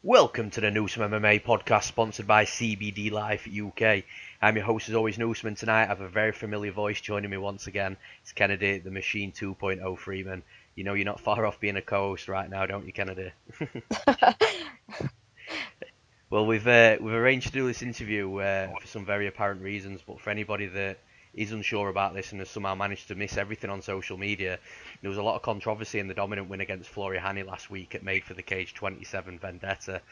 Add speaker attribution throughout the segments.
Speaker 1: Welcome to the Newsome MMA podcast sponsored by CBD Life UK. I'm your host as always, Newsome, and tonight I have a very familiar voice joining me once again. It's Kennedy, the Machine 2.0 Freeman. You know you're not far off being a co-host right now, don't you, Kennedy? Well, we've arranged to do this interview for some very apparent reasons, but for anybody that is unsure about this and has somehow managed to miss everything on social media, there was a lot of controversy in the dominant win against Floriani last week at Made for the Cage 27 Vendetta.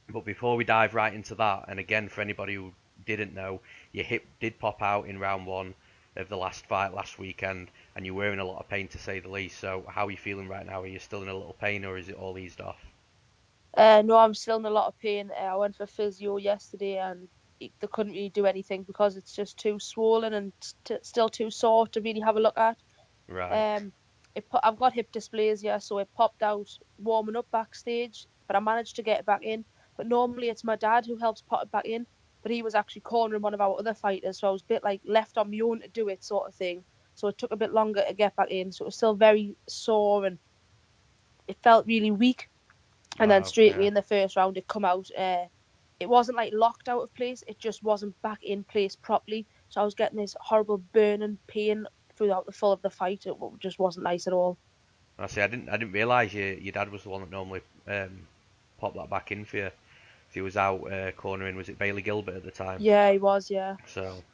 Speaker 1: But before we dive right into that, and again, for anybody who didn't know, your hip did pop out in round one of the last fight last weekend, and you were in a lot of pain to say the least. So, how are you feeling right now? Are you still in a little pain, or is it all eased off?
Speaker 2: No, I'm still in a lot of pain. I went for physio yesterday and they couldn't really do anything because it's just too swollen and still too sore to really have a look at.
Speaker 1: Right.
Speaker 2: Um, I've got hip dysplasia, so it popped out warming up backstage, but I managed to get it back in. But normally it's my dad who helps put it back in, but he was actually cornering one of our other fighters, so I was a bit like left on my own to do it, sort of thing. So it took a bit longer to get back in. So it was still very sore and it felt really weak. And then
Speaker 1: Wow.
Speaker 2: straight away
Speaker 1: Yeah.
Speaker 2: in the first round, it come out. It wasn't like locked out of place; it just wasn't back in place properly. So I was getting this horrible burning pain throughout the full of the fight. It just wasn't nice at all.
Speaker 1: I say I didn't realise your dad was the one that normally popped that back in for you. He was out cornering. Was it Bailey Gilbert at the time?
Speaker 2: Yeah, he was. Yeah.
Speaker 1: So.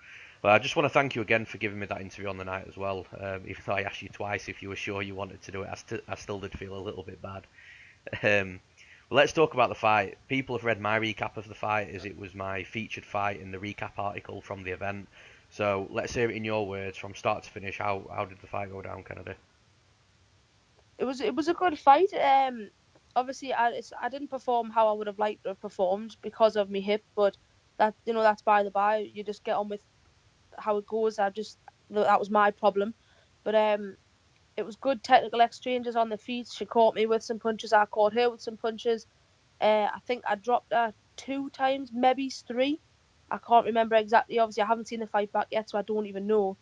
Speaker 1: But I just want to thank you again for giving me that interview on the night as well. Even though I asked you twice if you were sure you wanted to do it, I still did feel a little bit bad. Well, let's talk about the fight. People have read my recap of the fight as it was my featured fight in the recap article from the event. So let's hear it in your words from start to finish. How did the fight go down, Kennedy?
Speaker 2: It was a good fight. Obviously, I didn't perform how I would have liked to have performed because of my hip, but that's by the by. You just get on with how it goes. That was my problem, but it was good technical exchanges on the feet. She caught me with some punches. I caught her with some punches. I think I dropped her two times, maybe three. I can't remember exactly. Obviously, I haven't seen the fight back yet, so I don't even know.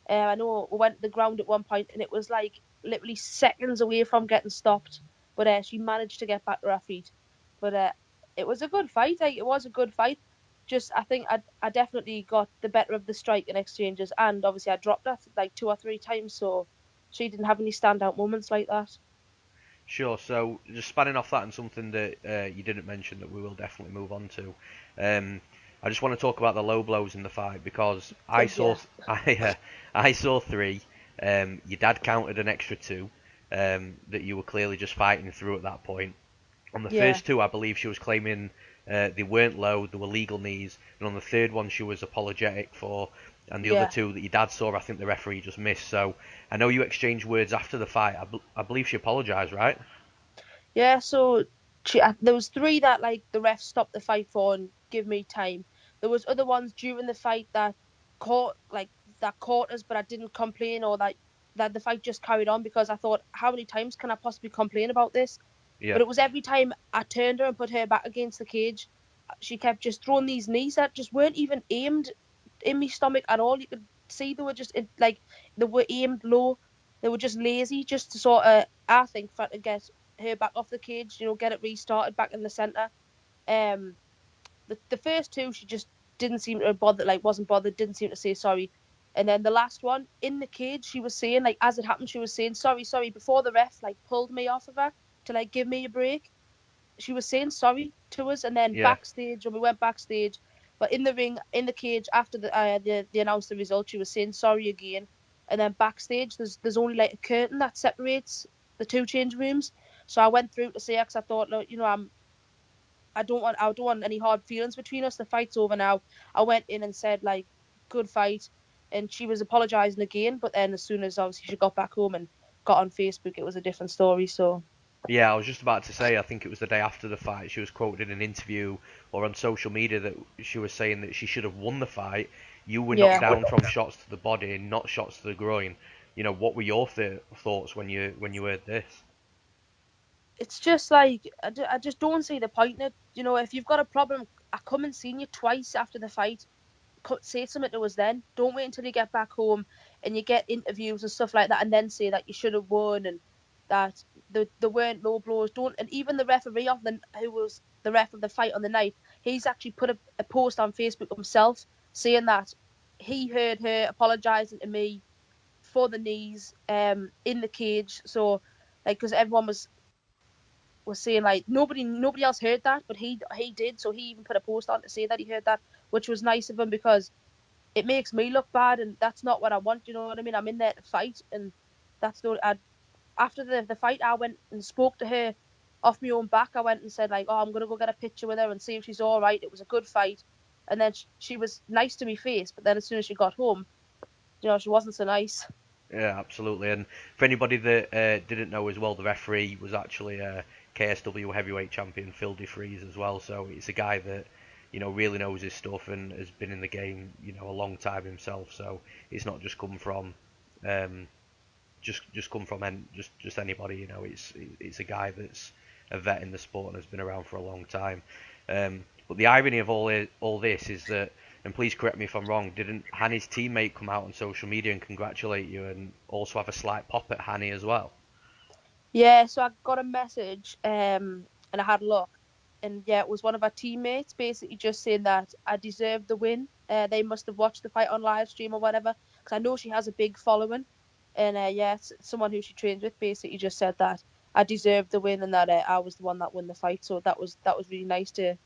Speaker 2: I know we went to the ground at one point, and it was like literally seconds away from getting stopped. But she managed to get back to her feet. But it was a good fight. Like, it was a good fight. Just I think I definitely got the better of the striking exchanges, and obviously I dropped her like two or three times, so she didn't have any standout moments like that.
Speaker 1: Sure. So just spanning off that and something that you didn't mention that we will definitely move on to. Um, I just want to talk about the low blows in the fight because
Speaker 2: Yeah,
Speaker 1: I saw three. Your dad counted an extra two that you were clearly just fighting through at that point. On the
Speaker 2: yeah.
Speaker 1: first two, I believe she was claiming they weren't low, they were legal knees, and on the third one, she was apologetic for, and the other
Speaker 2: Yeah,
Speaker 1: two that your dad saw, I think the referee just missed. So I know you exchanged words after the fight. I believe she apologised, right?
Speaker 2: yeah. So there was three that like the ref stopped the fight for and give me time. There was other ones during the fight that caught us, but I didn't complain or that the fight just carried on because I thought, how many times can I possibly complain about this?
Speaker 1: Yeah,
Speaker 2: But it was every time I turned her and put her back against the cage, she kept just throwing these knees that just weren't even aimed in my stomach at all. You could see they were like they were aimed low. They were just lazy, just to sort of, I think, for to get her back off the cage, get it restarted back in the center. Um, the first two, she just didn't seem to bother, like wasn't bothered, didn't seem to say sorry. And then the last one in the cage, she was saying like as it happened, she was saying sorry, sorry before the ref like pulled me off of her to like give me a break. She was saying sorry to us, and then
Speaker 1: yeah.
Speaker 2: backstage when we went backstage, but in the ring, in the cage after they announced the result, she was saying sorry again. And then backstage, there's only like a curtain that separates the two change rooms. So I went through to say because I thought, look, I don't want any hard feelings between us. The fight's over now. I went in and said like, good fight, and she was apologising again. But then as soon as obviously she got back home and got on Facebook, it was a different story. So
Speaker 1: Yeah, I was just about to say, I think it was the day after the fight, she was quoted in an interview or on social media that she was saying that she should have won the fight. You were knocked
Speaker 2: yeah,
Speaker 1: down from shots to the body, not shots to the groin. What were your thoughts when you heard this?
Speaker 2: it's just like I just don't see the point in it. If you've got a problem, I come and seen you twice after the fight. Say something to us then. Don't wait until you get back home and you get interviews and stuff like that, and then say that you should have won and that. there weren't low blows. And even the referee who was the ref of the fight on the night, he's actually put a post on Facebook himself saying that he heard her apologising to me for the knees in the cage. So like, because everyone was saying like nobody else heard that, but he did. So he even put a post on to say that he heard that, which was nice of him, because it makes me look bad, and that's not what I want. You know what I mean? I'm in there to fight, and that's the after the fight, I went and spoke to her off my own back. I went and said like, oh, I'm gonna go get a picture with her and see if she's all right. It was a good fight, and then she was nice to me face, but then as soon as she got home, she wasn't so nice.
Speaker 1: Yeah, absolutely. And for anybody that didn't know as well, the referee was actually KSW heavyweight champion Phil DeFries as well. So it's a guy that really knows his stuff and has been in the game a long time himself. So it's not just come from um, just come from just anybody. It's a guy that's a vet in the sport and has been around for a long time. But the irony of all this is that, and please correct me if I'm wrong, didn't Hani's teammate come out on social media and congratulate you and also have a slight pop at Hani as well?
Speaker 2: Yeah, so I got a message, and I had a look, and yeah, it was one of our teammates basically just saying that I deserved the win. They must have watched the fight on live stream or whatever, because I know she has a big following, and yeah, someone who she trains with basically just said that I deserved the win and that I was the one that won the fight. So that was really nice to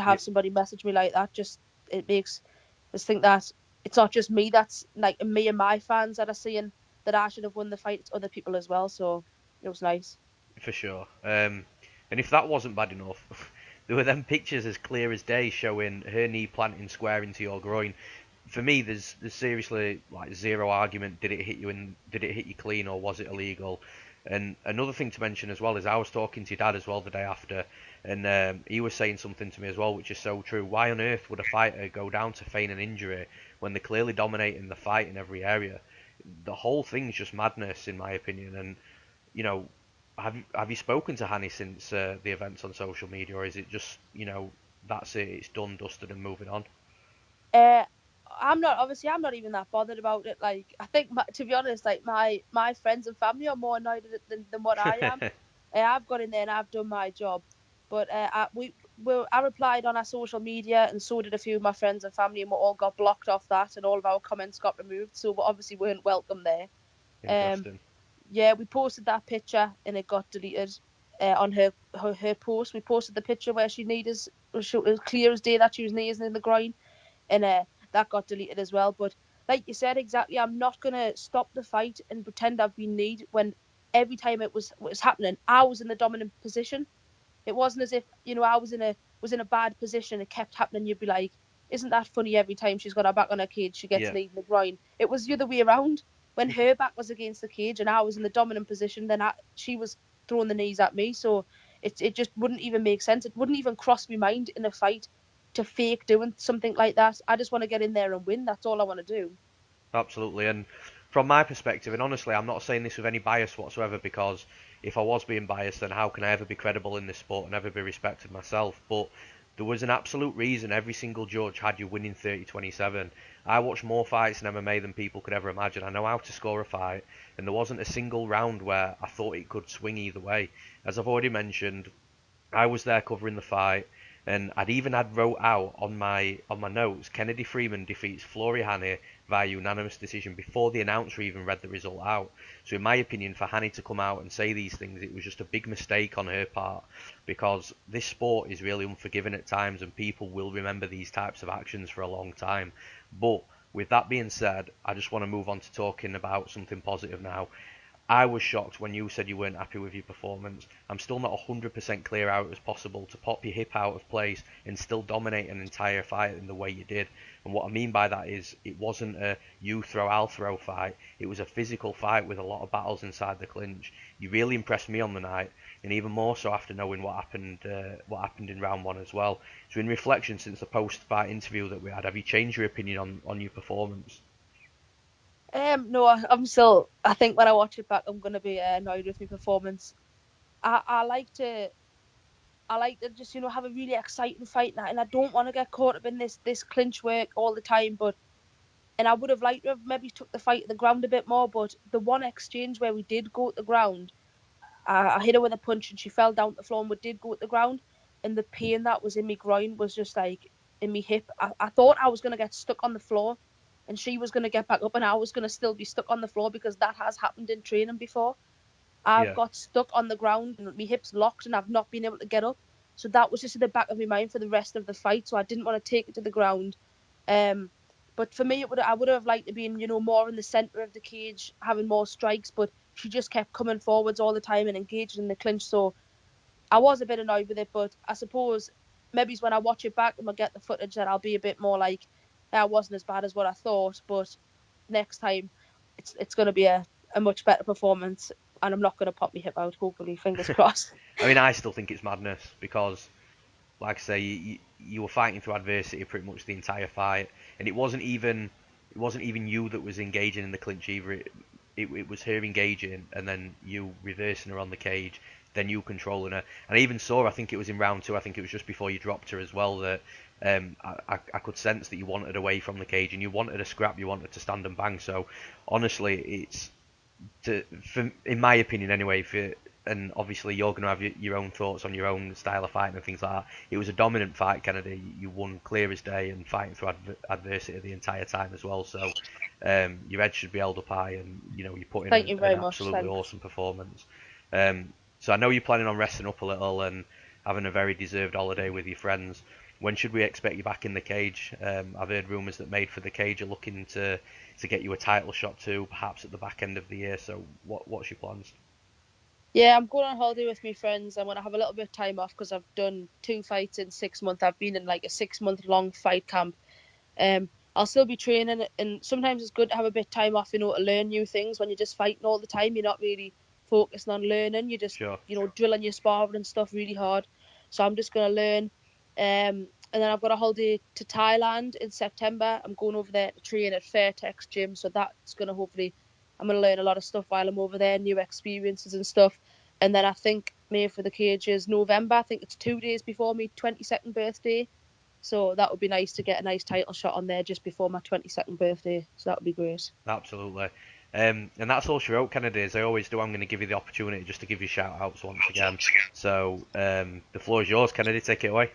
Speaker 1: Yeah,
Speaker 2: have somebody message me like that. Just it makes us think that it's not just me that's like me and my fans that are saying that I should have won the fight. It's other people as well. So it was nice.
Speaker 1: for sure. And if that wasn't bad enough, there were then pictures as clear as day showing her knee planting square into your groin. For me, there's seriously like zero argument. Did it hit you did it hit you clean, or was it illegal? And another thing to mention as well is I was talking to your dad as well the day after, and he was saying something to me as well, which is so true. Why on earth would a fighter go down to feign an injury when they're clearly dominating the fight in every area? The whole thing's just madness, in my opinion. And you know, have you spoken to Hani since the events on social media, or is it just that's it, it's done, dusted, and moving on?
Speaker 2: Uh, I'm not even that bothered about it. Like, I think, to be honest, like my friends and family are more annoyed at it than what I am. I've got in there and I've done my job, but I replied on our social media, and so did a few of my friends and family, and we all got blocked off that, and all of our comments got removed. So we obviously weren't welcome there. Um,
Speaker 1: Interesting.
Speaker 2: yeah, we posted that picture and it got deleted. On her post, we posted the picture where she kneed us. It was clear as day that she was kneeing in the groin, and that got deleted as well. But like you said, exactly, I'm not gonna stop the fight and pretend I've been kneed when every time it was happening, I was in the dominant position. It wasn't as if I was in a bad position. It kept happening. You'd be like, "Isn't that funny?" Every time she's got her back on her cage, she gets
Speaker 1: Yeah,
Speaker 2: kneed in the groin. It was the other way around. When her back was against the cage and I was in the dominant position, then she was throwing the knees at me. So it just wouldn't even make sense. It wouldn't even cross my mind in a fight to fake doing something like that. I just want to get in there and win. That's all I want to do.
Speaker 1: absolutely. And from my perspective, and honestly, I'm not saying this with any bias whatsoever, because if I was being biased, then how can I ever be credible in this sport and ever be respected myself? But there was an absolute reason every single judge had you winning 30-27. I watched more fights in MMA than people could ever imagine. I know how to score a fight, and there wasn't a single round where I thought it could swing either way. As I've already mentioned, I was there covering the fight, and I'd even had wrote out on my notes, Kennedy Freeman defeats Flory Hani via unanimous decision before the announcer even read the result out. So in my opinion, for Hani to come out and say these things, it was just a big mistake on her part, because this sport is really unforgiving at times, and people will remember these types of actions for a long time. But with that being said, I just want to move on to talking about something positive now. I was shocked when you said you weren't happy with your performance. I'm still not 100% clear how it was possible to pop your hip out of place and still dominate an entire fight in the way you did. And what I mean by that is it wasn't a you throw, I'll throw fight. It was a physical fight with a lot of battles inside the clinch. You really impressed me on the night, and even more so after knowing what happened in round one as well. So in reflection, since the post-fight interview that we had, have you changed your opinion on your performance?
Speaker 2: No, I'm still. I think when I watch it back, I'm gonna be annoyed with my performance. I, I like to I like to just have a really exciting fight night, and I don't want to get caught up in this clinch work all the time. But and I would have liked to have maybe took the fight to the ground a bit more. But the one exchange where we did go to the ground, I hit her with a punch and she fell down to the floor and we did go to the ground. And the pain that was in my groin was just like in my hip. I thought I was going to get stuck on the floor and she was going to get back up and I was going to still be stuck on the floor because that has happened in training before. I've
Speaker 1: Yeah.
Speaker 2: got stuck on the ground and my hips locked and I've not been able to get up. So that was just in the back of my mind for the rest of the fight. So I didn't want to take it to the ground. But for me, I would have liked to be in, more in the centre of the cage, having more strikes. But she just kept coming forwards all the time and engaging in the clinch. So I was a bit annoyed with it. But I suppose maybe it's when I watch it back and I get the footage that I'll be a bit more like, that wasn't as bad as what I thought. But next time, it's going to be a much better performance. And I'm not going to pop my hip out, hopefully, fingers crossed.
Speaker 1: I mean, I still think it's madness because, like I say, you were fighting through adversity pretty much the entire fight, and it wasn't even you that was engaging in the clinch either. It was her engaging, and then you reversing her on the cage, then you controlling her. And I even saw, I think it was in round two, I think it was just before you dropped her as well, that I could sense that you wanted away from the cage and you wanted a scrap, you wanted to stand and bang. So honestly, it's in my opinion anyway, and obviously you're going to have your own thoughts on your own style of fighting and things like that. It was a dominant fight, Kennedy. You won clear as day and fighting through adversity the entire time as well. So your head should be held up high, and you put in
Speaker 2: Thank you
Speaker 1: an
Speaker 2: very much.
Speaker 1: absolutely
Speaker 2: Thanks.
Speaker 1: awesome performance. So I know you're planning on resting up a little and having a very deserved holiday with your friends. When should we expect you back in the cage? I've heard rumours that Made for the Cage are looking to get you a title shot too, perhaps at the back end of the year. So what's your plans?
Speaker 2: Yeah, I'm going on holiday with my friends. I'm going to have a little bit of time off because I've done 2 fights in 6 months. I've been in like a 6 month long fight camp. I'll still be training, and sometimes it's good to have a bit of time off, to learn new things. When you're just fighting all the time, you're not really focusing on learning. You're just,
Speaker 1: Sure.
Speaker 2: drilling your sparring and stuff really hard. So I'm just gonna learn. And then I've got a holiday to Thailand in September. I'm going over there to train at Fairtex Gym, so that's gonna hopefully, I'm gonna learn a lot of stuff while I'm over there, new experiences and stuff. And then I think May for the Cage is November. I think it's 2 days before my 22nd birthday. So that would be nice to get a nice title shot on there just before my 22nd birthday. So that would be great.
Speaker 1: Absolutely. And that's all she wrote, Kennedy. As I always do, I'm going to give you the opportunity just to give you shout outs once again. So the floor is yours, Kennedy. Take it away.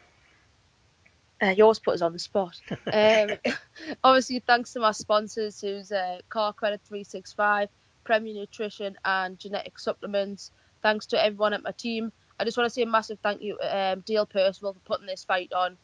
Speaker 2: You always put us on the spot. Um, Obviously, thanks to my sponsors, who's Car Credit 365, Premier Nutrition, and Genetic Supplements. Thanks to everyone at my team. I just want to say a massive thank you to Dale Percival for putting this fight on.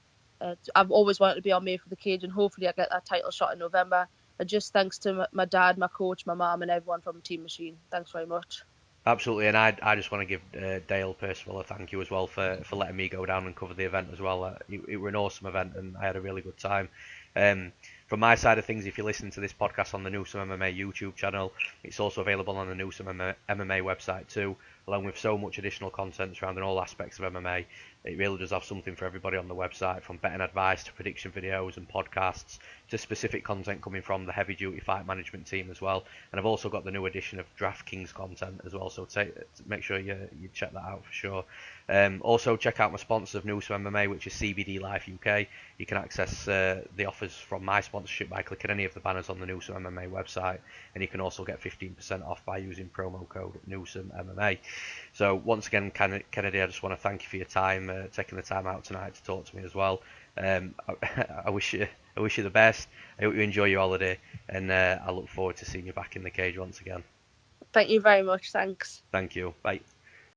Speaker 2: I've always wanted to be on Made for the Cage, and hopefully I get that title shot in November. And just thanks to my dad, my coach, my mum, and everyone from Team Machine. Thanks very much.
Speaker 1: Absolutely, and I just want to give Dale Percival a thank you as well for letting me go down and cover the event as well. It was an awesome event, and I had a really good time. From my side of things, if you're listening to this podcast on the Newsome MMA YouTube channel, it's also available on the Newsome MMA website too, along with so much additional content surrounding all aspects of MMA. It really does have something for everybody on the website, from betting advice to prediction videos and podcasts to specific content coming from the heavy duty fight management team as well. And I've also got the new edition of DraftKings content as well, so make sure you check that out for sure. Also check out my sponsor of Newsome MMA, which is CBD Life UK. You can access the offers from my sponsorship by clicking any of the banners on the Newsome MMA website, and you can also get 15% off by using promo code Newsome MMA. So once again, Kennedy, I just want to thank you for your time, taking the time out tonight to talk to me as well. I wish you the best. I hope you enjoy your holiday, and I look forward to seeing you back in the cage once again.
Speaker 2: Thank you very much. Thanks.
Speaker 1: Thank you. Bye.